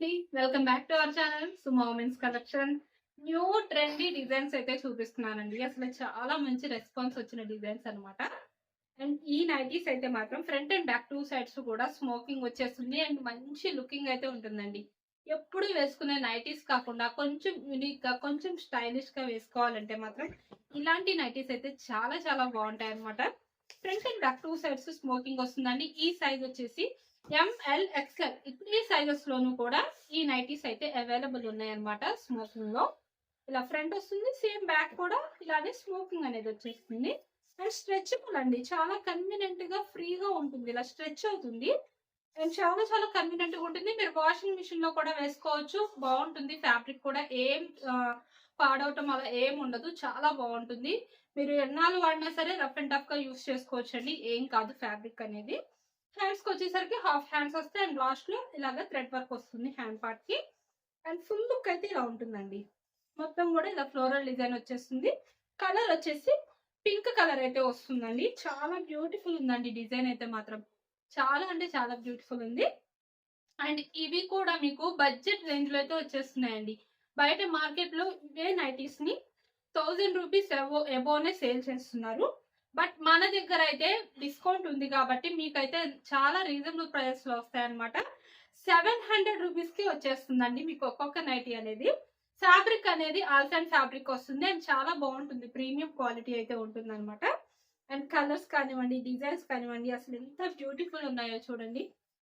అండి welcome back to our channel Suma women's collection. New trendy designs అయితే చూపిస్తున్నానండి. అసలు చాలా మంచి రెస్పాన్స్ వచ్చిన డిజైన్స్ అన్నమాట. అండ్ ఈ నైటీస్ అయితే మాత్రం front and back two sides కూడా స్మోకింగ్ వచ్చేస్తుంది అండ్ మంచి లుకింగ్ అయితే ఉంటుందండి. ఎప్పుడు వేసుకునే నైటీస్ కాకుండా కొంచెం యూనిక్ గా కొంచెం స్టైలిష్ గా వేసుకోవాలంటే మాత్రం ఇలాంటి నైటీస్ అయితే చాలా చాలా బాగుంటాయి అనమాట. Front and back two sides smoking వస్తుందండి. ఈ సైజ్ వచ్చేసి ఎంఎల్ ఎక్స్ఎల్ ఇప్పుడు ఈ సైజెస్ లోను కూడా ఈ నైటీస్ అయితే అవైలబుల్ ఉన్నాయన్నమాట. స్మోకింగ్ లో ఇలా ఫ్రంట్ వస్తుంది, సేమ్ బ్యాక్ కూడా ఇలానే స్మోకింగ్ అనేది వచ్చేస్తుంది. అండ్ స్ట్రెచబుల్ అండి, చాలా కన్వీనియంట్ గా ఫ్రీగా ఉంటుంది, ఇలా స్ట్రెచ్ అవుతుంది అండ్ చాలా చాలా కన్వీనియంట్ గా ఉంటుంది. మీరు వాషింగ్ మిషన్ లో కూడా వేసుకోవచ్చు, బాగుంటుంది. ఫ్యాబ్రిక్ కూడా ఏం పాడవటం అలా ఏం ఉండదు, చాలా బాగుంటుంది. మీరు ఎన్నాళ్ళు వాడినా సరే రఫ్ అండ్ టఫ్ గా యూస్ చేసుకోవచ్చు అండి, ఏం కాదు ఫ్యాబ్రిక్ అనేది. హ్యాండ్స్ కి వచ్చేసరికి హాఫ్ హ్యాండ్స్ వస్తాయి అండ్ లాస్ట్ లో ఇలాగ థ్రెడ్ వర్క్ వస్తుంది హ్యాండ్ పార్ట్ కి. అండ్ ఫుల్ లుక్ అయితే ఇలా ఉంటుందండి. మొత్తం కూడా ఇలా ఫ్లోరల్ డిజైన్ వచ్చేస్తుంది. కలర్ వచ్చేసి పింక్ కలర్ అయితే వస్తుందండి. చాలా బ్యూటిఫుల్ ఉందండి డిజైన్ అయితే మాత్రం, చాలా అంటే చాలా బ్యూటిఫుల్ ఉంది. అండ్ ఇవి కూడా మీకు బడ్జెట్ రేంజ్ లో అయితే వచ్చేస్తున్నాయండి. బయట మార్కెట్ లో ఇవే నైటీస్ ని 1000 రూపీస్ ఎబోనే సేల్ చేస్తున్నారు. బట్ మన దగ్గర అయితే డిస్కౌంట్ ఉంది కాబట్టి మీకైతే చాలా రీజనబుల్ ప్రైస్ లో వస్తాయన్నమాట. 700 రూపీస్ కి వచ్చేస్తుందండి మీకు ఒక్కొక్క నైటీ అనేది. ఫ్యాబ్రిక్ అనేది ఆల్సన్ ఫ్యాబ్రిక్ వస్తుంది అండ్ చాలా బాగుంటుంది, ప్రీమియం క్వాలిటీ అయితే ఉంటుంది అనమాట. అండ్ కలర్స్ కానివ్వండి, డిజైన్స్ కానివ్వండి, అసలు ఎంత బ్యూటిఫుల్ ఉన్నాయో చూడండి.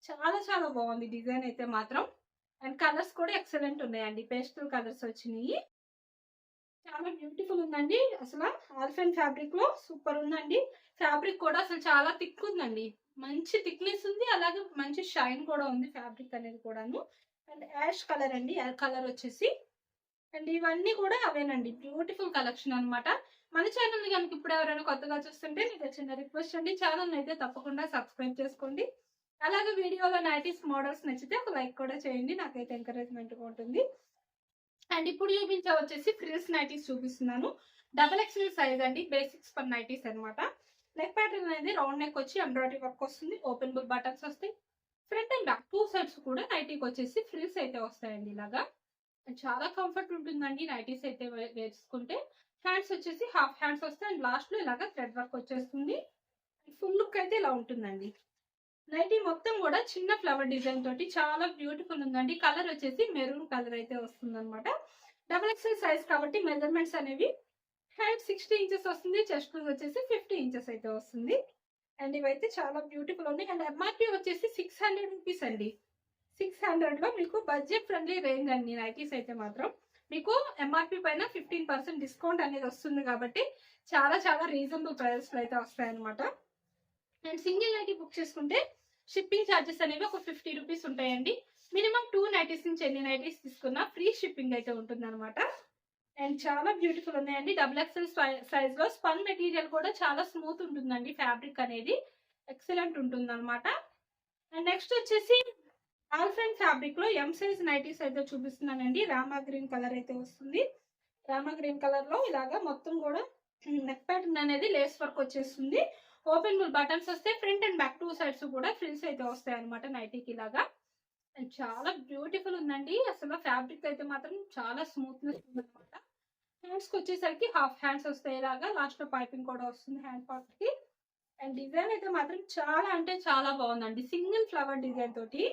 చాలా చాలా బాగుంది డిజైన్ అయితే మాత్రం. అండ్ కలర్స్ కూడా ఎక్సలెంట్ ఉన్నాయండి, పేస్టల్ కలర్స్ వచ్చినాయి. చాలా బ్యూటిఫుల్ ఉందండి. అసలు ఆల్ఫెన్ ఫ్యాబ్రిక్ లో సూపర్ ఉందండి. ఫ్యాబ్రిక్ కూడా అసలు చాలా థిక్ ఉందండి, మంచి థిక్నెస్ ఉంది, అలాగే మంచి షైన్ కూడా ఉంది ఫ్యాబ్రిక్ అనేది కూడాను. అండ్ యాష్ కలర్ అండి, కలర్ వచ్చేసి. అండ్ ఇవన్నీ కూడా అవేనండి, బ్యూటిఫుల్ కలెక్షన్ అనమాట. మన ఛానల్ ని కనుక ఇప్పుడు ఎవరైనా కొత్తగా చూస్తుంటే మీకు చిన్న రిక్వెస్ట్ అండి, ఛానల్ అయితే తప్పకుండా సబ్స్క్రైబ్ చేసుకోండి. అలాగే వీడియోలో నైటీస్ మోడల్స్ నచ్చితే ఒక లైక్ కూడా చేయండి, నాకైతే ఎంకరేజ్మెంట్ ఉంటుంది. అండ్ ఇప్పుడు చూపించే వచ్చేసి ఫ్రిల్స్ నైటీస్ చూపిస్తున్నాను. డబల్ ఎక్స్ఎల్ సైజ్ అండి, బేసిక్స్ ఫర్ నైటీస్ అనమాట. నెక్ ప్యాటర్న్ అనేది రౌండ్ నెక్ వచ్చి ఎంబ్రాయిడరీ వర్క్ వస్తుంది, ఓపెన్ బుల్ బటన్స్ వస్తాయి. Front and back two sides కూడా నైటీకి వచ్చేసి ఫ్రిల్స్ అయితే వస్తాయండి ఇలాగా. చాలా కంఫర్ట్ ఉంటుందండి నైటీస్ అయితే వేసుకుంటే. హ్యాండ్స్ వచ్చేసి హాఫ్ హ్యాండ్స్ వస్తాయి అండ్ లాస్ట్ లో ఇలాగా థ్రెడ్ వర్క్ వచ్చేస్తుంది. ఫుల్ లుక్ అయితే ఇలా ఉంటుందండి. నైటీ మొత్తం కూడా చిన్న ఫ్లవర్ డిజైన్ తోటి చాలా బ్యూటిఫుల్ ఉందండి. కలర్ వచ్చేసి మెరూన్ కలర్ అయితే వస్తుంది అనమాట. డబల్ ఎక్స్ఎల్ సైజ్ కాబట్టి మెజర్మెంట్స్ అనేవి హైట్ 60 ఇంచెస్ వస్తుంది, చెస్ట్ వచ్చేసి 50 ఇంచెస్ అయితే వస్తుంది. అండ్ ఇవైతే చాలా బ్యూటిఫుల్ ఉన్నాయి. అండ్ ఎంఆర్పి వచ్చేసి 600 రూపీస్ అండి. 600 లో మీకు బడ్జెట్ ఫ్రెండ్లీ రేంజ్ అండి నైటీస్ అయితే మాత్రం. మీకు ఎంఆర్పి పైన 15% డిస్కౌంట్ అనేది వస్తుంది కాబట్టి చాలా చాలా రీజనబుల్ ప్రైస్ లో అయితే వస్తాయి అనమాట. అండ్ సింగిల్ నైటీ బుక్ చేసుకుంటే షిప్పింగ్ ఛార్జెస్ అనేవి ఒక 50 రూపీస్ ఉంటాయండి. మినిమం 2 నైటీస్ నుంచి ఎన్ని నైటీస్ తీసుకున్నా ఫ్రీ షిప్పింగ్ అయితే ఉంటుంది అనమాట. అండ్ చాలా బ్యూటిఫుల్ ఉన్నాయండి. డబుల్ ఎక్స్ఎల్ సైజ్ లో స్పన్ మెటీరియల్ కూడా చాలా స్మూత్ ఉంటుందండి, ఫ్యాబ్రిక్ అనేది ఎక్సలెంట్ ఉంటుంది అనమాట. అండ్ నెక్స్ట్ వచ్చేసి ఆల్ఫ్రెండ్ ఫ్యాబ్రిక్ లో ఎం సైజ్ నైటీస్ అయితే చూపిస్తున్నానండి. రామా గ్రీన్ కలర్ అయితే వస్తుంది. రామా గ్రీన్ కలర్ లో ఇలాగా మొత్తం కూడా నెక్ ప్యాటర్న్ అనేది లేస్ వర్క్ వచ్చేస్తుంది. ఓపెన్ బుల్ బటన్స్ వస్తే front and back two sides కూడా ఫ్రిల్స్ అయితే వస్తాయి అనమాట నైటీకి ఇలాగా. అండ్ చాలా బ్యూటిఫుల్ ఉందండి. అసలు ఫ్యాబ్రిక్ అయితే మాత్రం చాలా స్మూత్నెస్ ఉందన్నమాట. హ్యాండ్స్ కి వచ్చేసరికి హాఫ్ హ్యాండ్స్ వస్తాయి ఇలాగా, లాస్ట్ లో పైపింగ్ కూడా వస్తుంది హ్యాండ్ పార్ట్ కి. అండ్ డిజైన్ అయితే మాత్రం చాలా అంటే చాలా బాగుందండి, సింగిల్ ఫ్లవర్ డిజైన్ తోటి.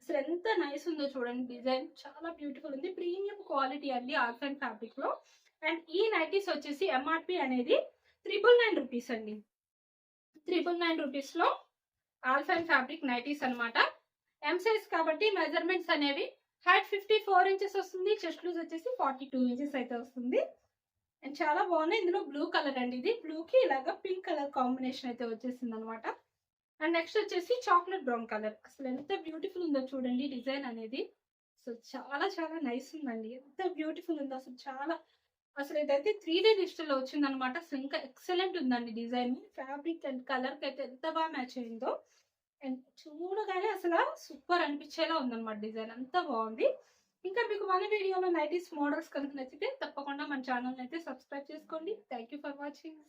అసలు ఎంత నైస్ ఉందో చూడండి, డిజైన్ చాలా బ్యూటిఫుల్ ఉంది, ప్రీమియం క్వాలిటీ అండి ఆల్ఫైన్ ఫ్యాబ్రిక్ లో. అండ్ ఈ నైటీస్ వచ్చేసి ఎంఆర్పి అనేది 999 రూపీస్ అండి. 999 రూపీస్ లో ఆల్ఫైన్ ఫ్యాబ్రిక్ నైటీస్ అనమాట. ఎం సైజ్ కాబట్టి మెజర్మెంట్స్ అనేవి హైట్ 54 ఇంచెస్ వస్తుంది, చెస్ట్ లూజ్ వచ్చేసి 42 ఇంచెస్ అయితే వస్తుంది. అండ్ చాలా బాగున్నాయి. ఇందులో బ్లూ కలర్ అండి, ఇది బ్లూ కి ఇలాగా పింక్ కలర్ కాంబినేషన్ అయితే వచ్చేసింది అనమాట. అండ్ నెక్స్ట్ వచ్చేసి చాక్లెట్ బ్రౌన్ కలర్. అసలు ఎంత బ్యూటిఫుల్ ఉందో చూడండి డిజైన్ అనేది. సో చాలా చాలా నైస్ ఉందండి, ఎంత బ్యూటిఫుల్ ఉందో అసలు చాలా. అసలు ఇదైతే 3D డిజిటల్ లో వచ్చింది అనమాట. అసలు ఇంకా ఎక్సలెంట్ ఉందండి డిజైన్. ఫ్యాబ్రిక్ అండ్ కలర్ కి అయితే ఎంత బాగా మ్యాచ్ అయిందో. అండ్ చూడగానే అసలు సూపర్ అనిపించేలా ఉందన్నమాట, డిజైన్ అంత బాగుంది. ఇంకా మీకు మన వీడియోలో నైటీస్ మోడల్స్ కనుక నచ్చితే తప్పకుండా మన ఛానల్ అయితే సబ్స్క్రైబ్ చేసుకోండి. Thank for watching.